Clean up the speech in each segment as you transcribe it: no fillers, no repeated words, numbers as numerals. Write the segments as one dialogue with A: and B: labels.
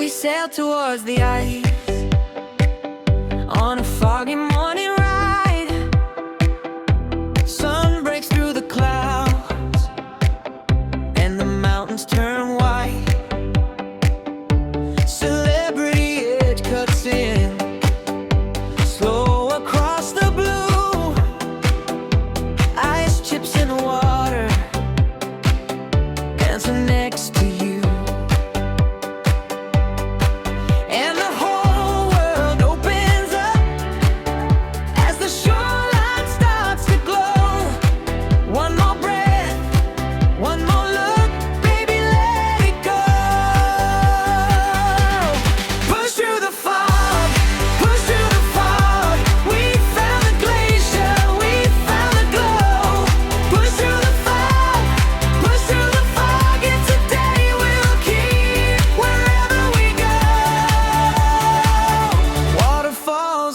A: We sail towards the ice on a foggy morning ride. Sun breaks through the clouds and the mountains turn white. Celebrity edge cuts in, slow across the blue. Ice chips in the water, dancing next to you.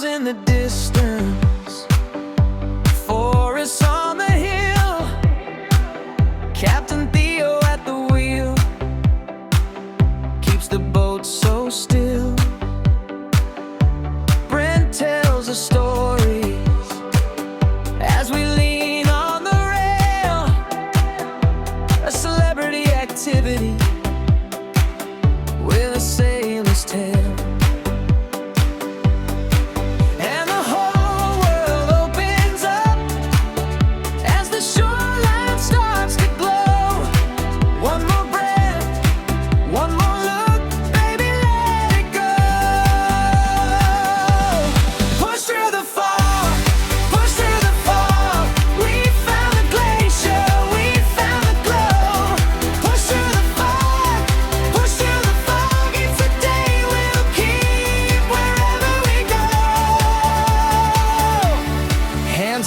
A: In the distance, forests on the hill, Captain Theo at the wheel keeps the boat so still. Brent tells the stories as we lean on the rail, a celebrity activity with a sailor's tale.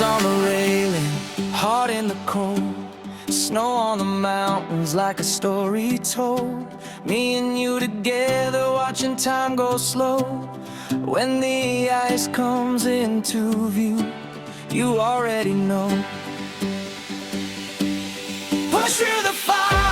A: On the railing, heart in the cold, snow on the mountains like a story told. Me and you together, watching time go slow. When the ice comes into view, you already know. Push through the fire.